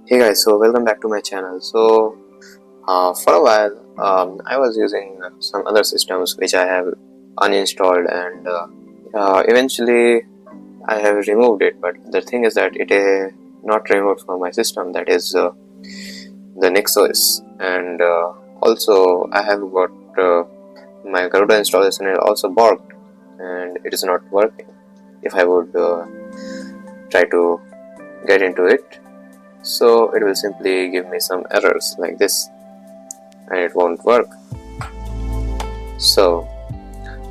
Hey guys, so welcome back to my channel. So for a while I was using some other systems which I have uninstalled, and eventually I have removed it, but the thing is that it is not removed from my system, that is the NixOS. And also I have got my Garuda installation is also borked and it is not working. If I would try to get into it, so it will simply give me some errors like this and it won't work. So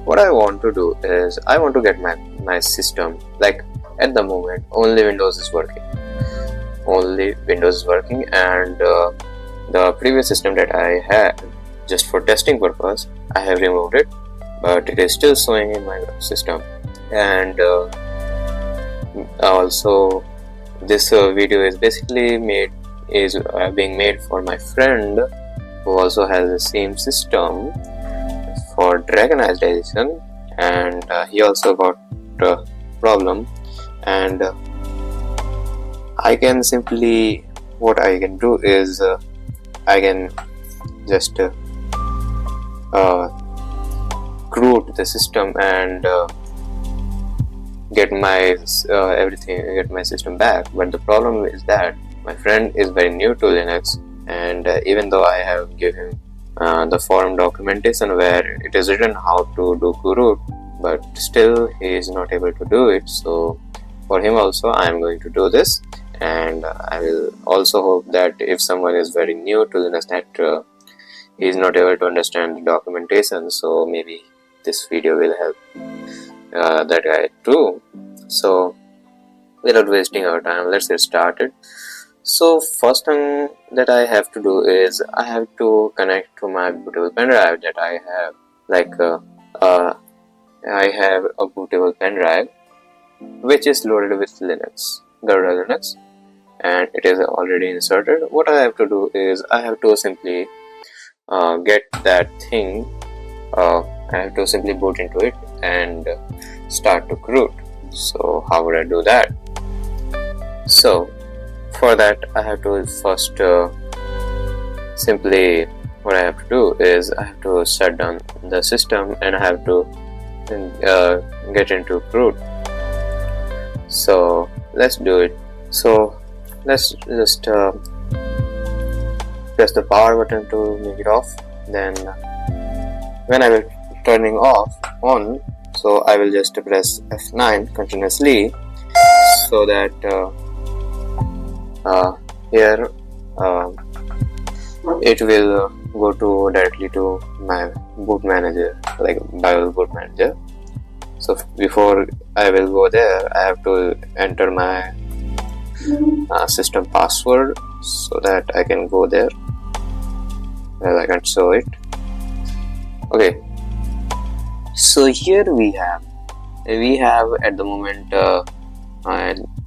what I want to do is I want to get my system, like at the moment only Windows is working, and the previous system that I had just for testing purpose, I have removed it, but it is still showing in my system. And also this video is basically being made for my friend who also has the same system for Dragonized edition, and he also got a problem. And I can simply, what I can do is I can just chroot the system and get my get my system back. But the problem is that my friend is very new to Linux, and even though I have given him the forum documentation where it is written how to do chroot, but still he is not able to do it. So for him also I am going to do this, and I will also hope that if someone is very new to Linux, that he is not able to understand the documentation, so maybe this video will help that guy too. So without wasting our time, let's get started. So first thing that I have to do is I have to connect to my bootable pen drive that I have. Like I have a bootable pen drive which is loaded with Linux, Garuda Linux, and it is already inserted. What I have to do is I have to simply get that thing. I have to simply boot into it and start to chroot. So how would I do that? So for that I have to first simply, what I have to do is I have to shut down the system and I have to get into chroot. So let's do it. So let's just press the power button to make it off. Then when I will turning on, so I will just press F9 continuously, so that here it will go to directly to my boot manager, like Bible boot manager. So before I will go there, I have to enter my system password so that I can go there. Well, I can show it. Okay, so here we have at the moment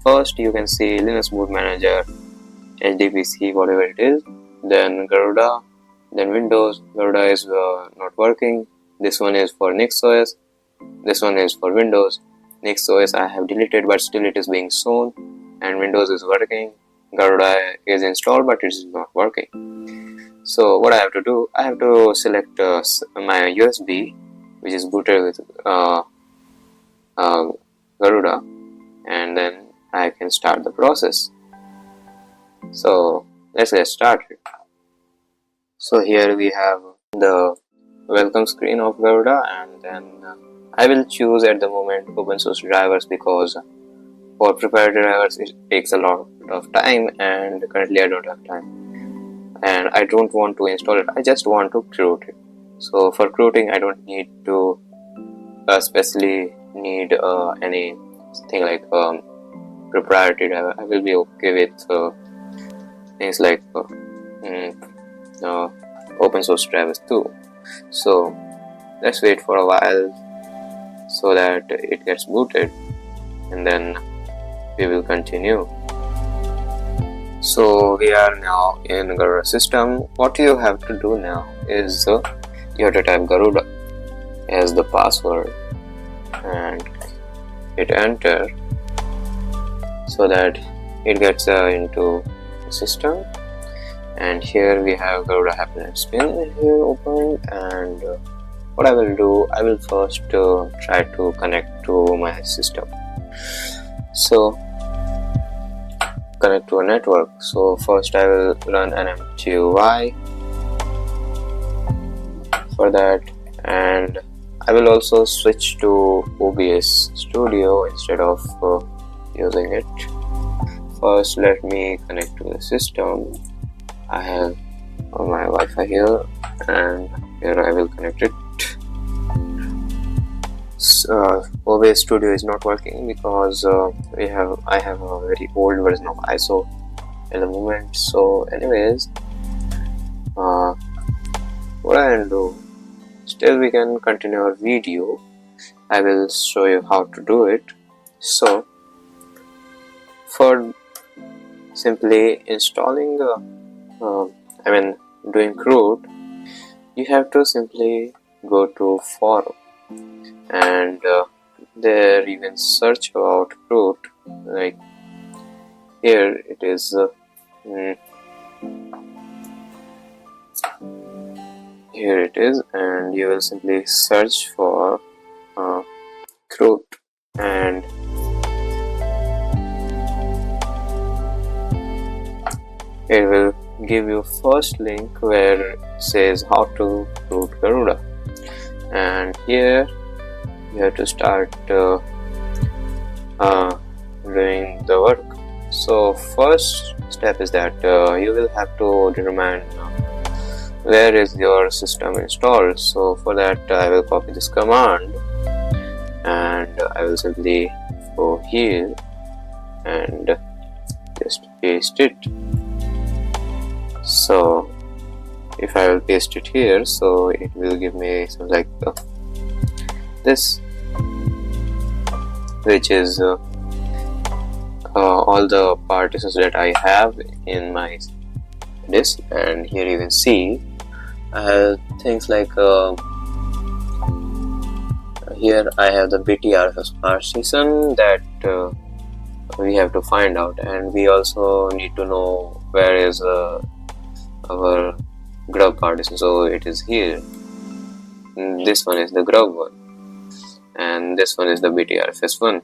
first you can see Linux boot manager, HDPC, whatever it is, then Garuda, then Windows. Garuda is not working. This one is for NixOS, this one is for Windows. NixOS I have deleted, but still it is being shown, and Windows is working. Garuda is installed, but it is not working. So what I have to do, I have to select my USB which is booted with Garuda, and then I can start the process. So let's get started. So here we have the welcome screen of Garuda, and then I will choose at the moment open source drivers, because for proprietary drivers it takes a lot of time, and currently I don't have time and I don't want to install it. I just want to chroot it. So for chrooting I don't need to especially need anything like proprietary driver. I will be okay with things like open source drivers too. So let's wait for a while so that it gets booted, and then we will continue. So we are now in Garuda system. What you have to do now is you have to type Garuda as the password and hit enter, so that it gets into system, and here we have Garuda Hyprland spin here open. And what I will do, I will first try to connect to my system. So connect to a network. So first I will run an MTUI for that, and I will also switch to OBS Studio instead of using it. First let me connect to the system. I have my Wi-Fi here, and here I will connect it. OBS Studio is not working because I have a very old version of ISO at the moment. So anyways, what I will do, still we can continue our video. I will show you how to do it. So for simply installing doing chroot, you have to simply go to forum, and there you can search about chroot. Like here it is here it is, and you will simply search for chroot, and it will give you first link where it says how to chroot Garuda, and here you have to start doing the work. So first step is that you will have to determine where is your system installed. So for that I will copy this command, and I will simply go here and just paste it. So if I will paste it here, so it will give me something like this, which is all the partitions that I have in my disk. And here you can see I have things like here I have the BTRFS partition that we have to find out, and we also need to know where is our grub partition. So it is here. This one is the grub one, and this one is the BTRFS one.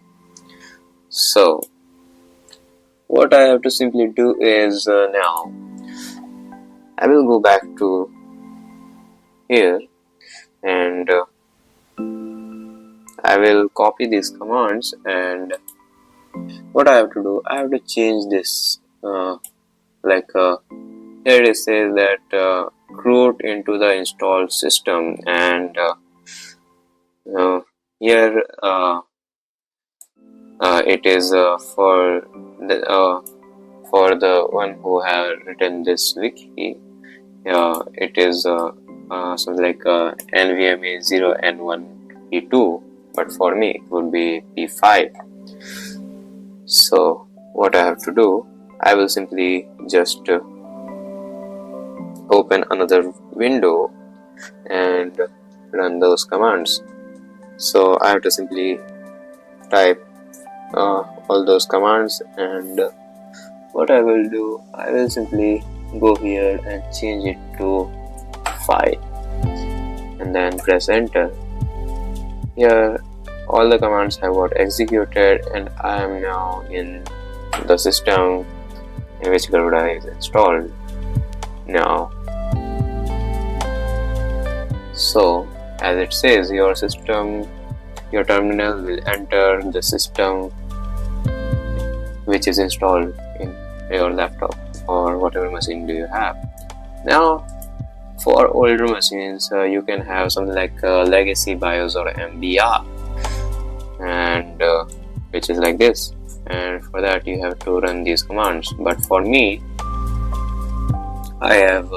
So what I have to simply do is now I will go back to here, and I will copy these commands, and what I have to do, I have to change this here it says that chroot into the installed system, and here it is for the one who have written this wiki. It is something like NVMe 0N1 P2, but for me it would be P5. So what I have to do, I will simply just open another window and run those commands. So I have to simply type all those commands, and what I will do, I will simply go here and change it to 5 and then press enter. Here all the commands have got executed, and I am now in the system in which Garuda is installed now. So as it says, your terminal will enter the system which is installed in your laptop or whatever machine do you have. Now for older machines you can have something like legacy BIOS or MBR, and which is like this, and for that you have to run these commands. But for me, I have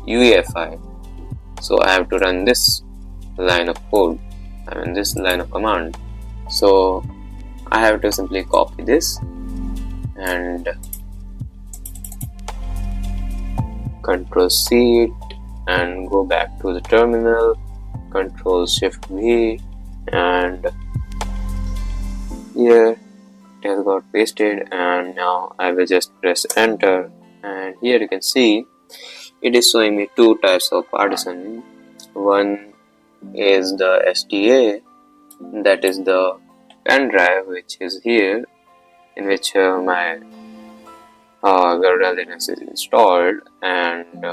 UEFI, so I have to run this line of code, this line of command. So I have to simply copy this and Ctrl+C it and go back to the terminal, Ctrl+Shift+V, and here it has got pasted, and now I will just press enter, and here you can see it is showing me two types of partition. One is the STA, that is the pen drive which is here, in which my Garuda Linux is installed, and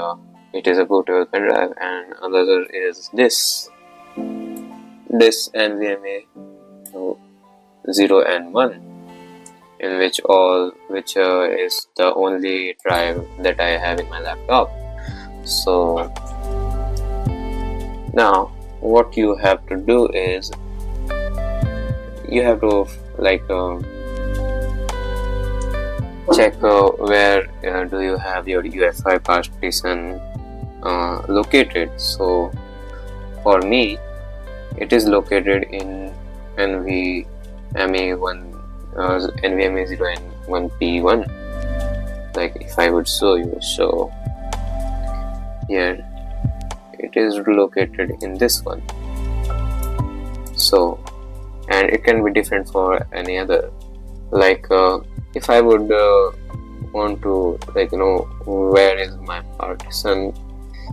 it is a bootable pen drive, and another is this NVMe 0 and 1, in which is the only drive that I have in my laptop. So now what you have to do is you have to check where do you have your UEFI partition located. So for me it is located in NVMe 0 and 1P1. Like if I would show you, so here it is located in this one. So, and it can be different for any other. Like if I would want to know where is my partition,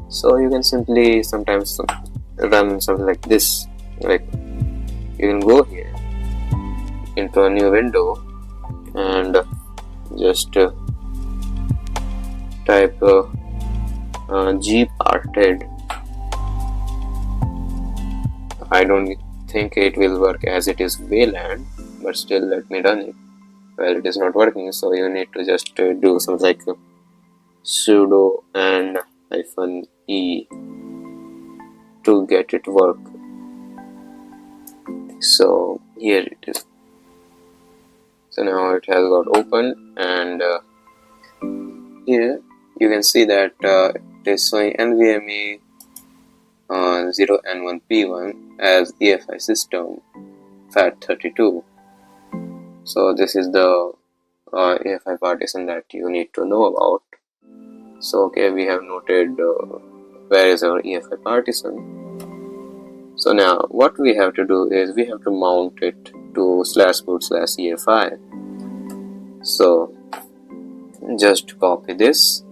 so you can simply sometimes run something like this. Like you can go here into a new window and just type gparted. I don't think it will work as it is VLAN, but still let me run it. Well, it is not working, so you need to just do something like sudo and -e to get it work. So here it is. So now it has got opened, and here you can see that it is showing NVMe 0 and 1P1 as EFI system FAT32. So this is the EFI partition that you need to know about. So okay, we have noted where is our EFI partition. So now what we have to do is we have to mount it to /boot/EFI. So just copy this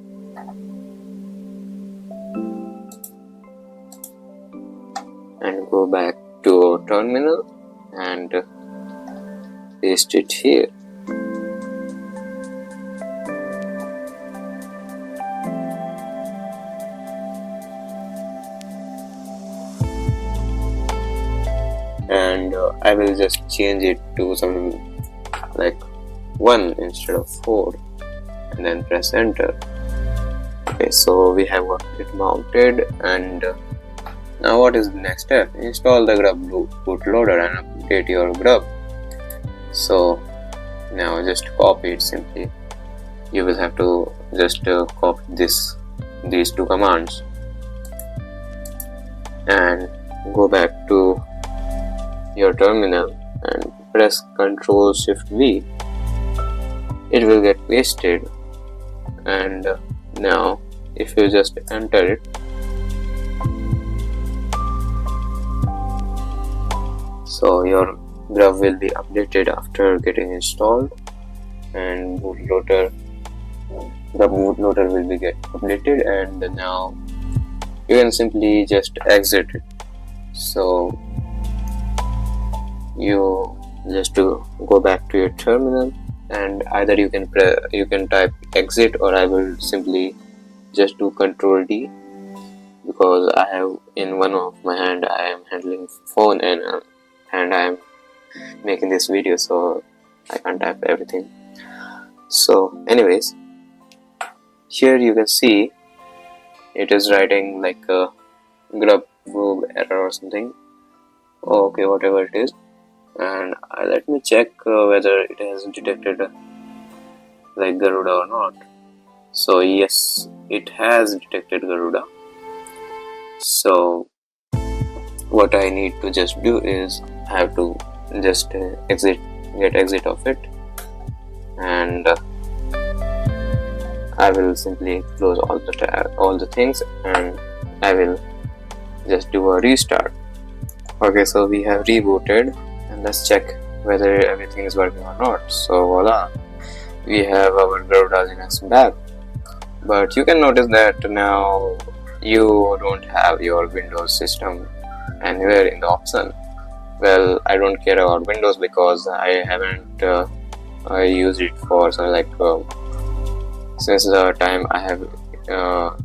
and go back to terminal and paste it here. And I will just change it to something like 1 instead of 4 and then press enter. Okay, so we have got it mounted, and now what is the next step? Install the grub bootloader and update your grub. So now just copy it simply. You will have to just copy these two commands and go back to your terminal and press Ctrl+Shift+V. It will get pasted, and now if you just enter it, so your grub will be updated after getting installed, and the bootloader will be get updated, and now you can simply just exit it. So you just to go back to your terminal, and either you can type exit, or I will simply just do Ctrl+D, because I have in one of my hand I am handling phone and I am making this video, so I can't type everything. So anyways, here you can see it is writing like a grub error or something. Okay, whatever it is, and let me check whether it has detected like Garuda or not. So yes, it has detected Garuda. So what I need to just do is I have to just get exit of it, and I will simply close all the things, and I will just do a restart. Okay, so we have rebooted, and let's check whether everything is working or not. So voila, we have our Garuda Linux back. But you can notice that now you don't have your Windows system anywhere in the option. Well, I don't care about Windows because I haven't used it for since the time I have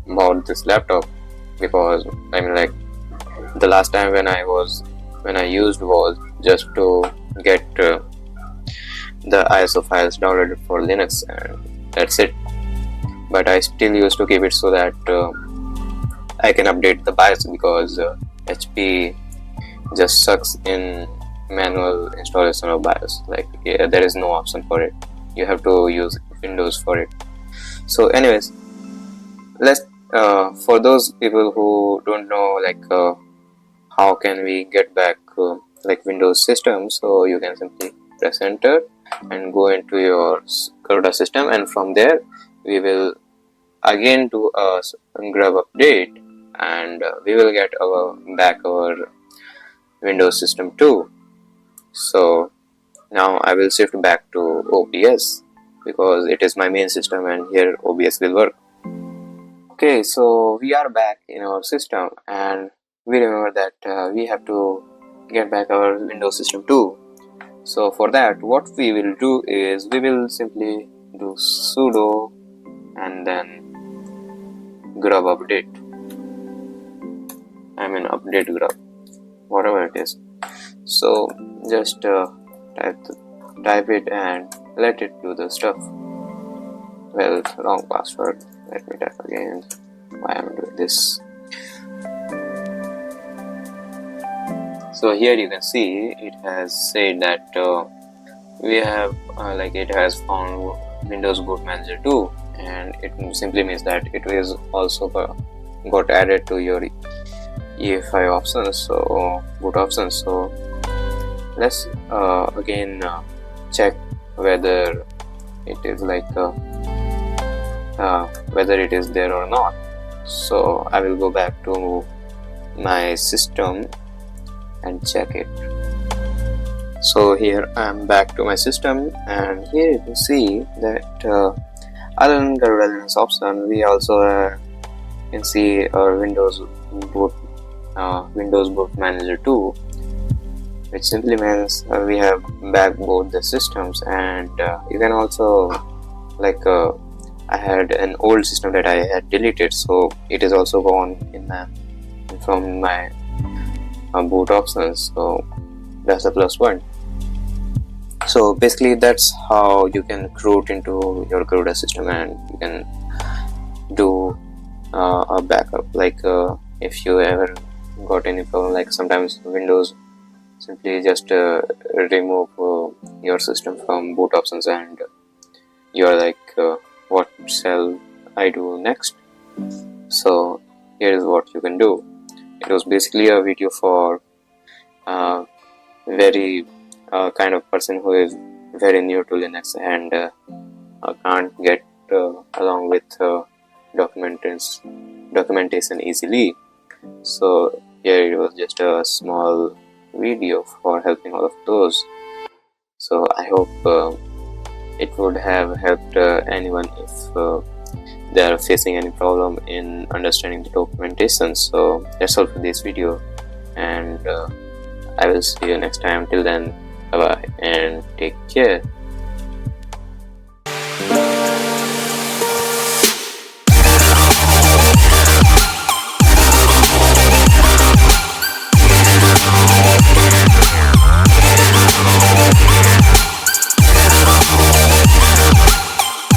bought this laptop, because I mean, like, the last time when I used was just to get the ISO files downloaded for Linux, and that's it. But I still used to keep it so that I can update the BIOS, because HP just sucks in manual installation of BIOS. Like, there is no option for it. You have to use Windows for it. So anyways, let's for those people who don't know, like, how can we get back like Windows system, so you can simply press enter and go into your Garuda system, and from there we will again do a grub update, and we will get our Windows system too. So now I will shift back to OBS because it is my main system and here OBS will work. Okay, so we are back in our system, and we remember that we have to get back our Windows system too. So for that, what we will do is we will simply do sudo and then grub update. I mean update grub, whatever it is. So just type it and let it do the stuff. Well, wrong password. Let me type again. Why am I doing this? So here you can see it has said that we have it has found Windows Boot Manager 2, and it simply means that it is also got added to your EFI options, so boot options. So let's again check whether it is whether it is there or not. So I will go back to my system and check it. So here I am back to my system, and here you can see that other than Garuda Linux option, we also can see our Windows Boot Manager 2, which simply means we have backed both the systems. And you can also, like, I had an old system that I had deleted, so it is also gone in from my boot options, so that's a plus one. So basically that's how you can chroot into your Garuda system, and you can do a backup. Like if you ever got any problem, like sometimes Windows simply just remove your system from boot options, and you're like, what shall I do next? So here is what you can do. It was basically a video for very kind of person who is very new to Linux and can't get along with documentation easily. So here it was just a small video for helping all of those. So I hope it would have helped anyone if they are facing any problem in understanding the documentation. So that's all for this video, and I will see you next time. Till then, bye bye and take care.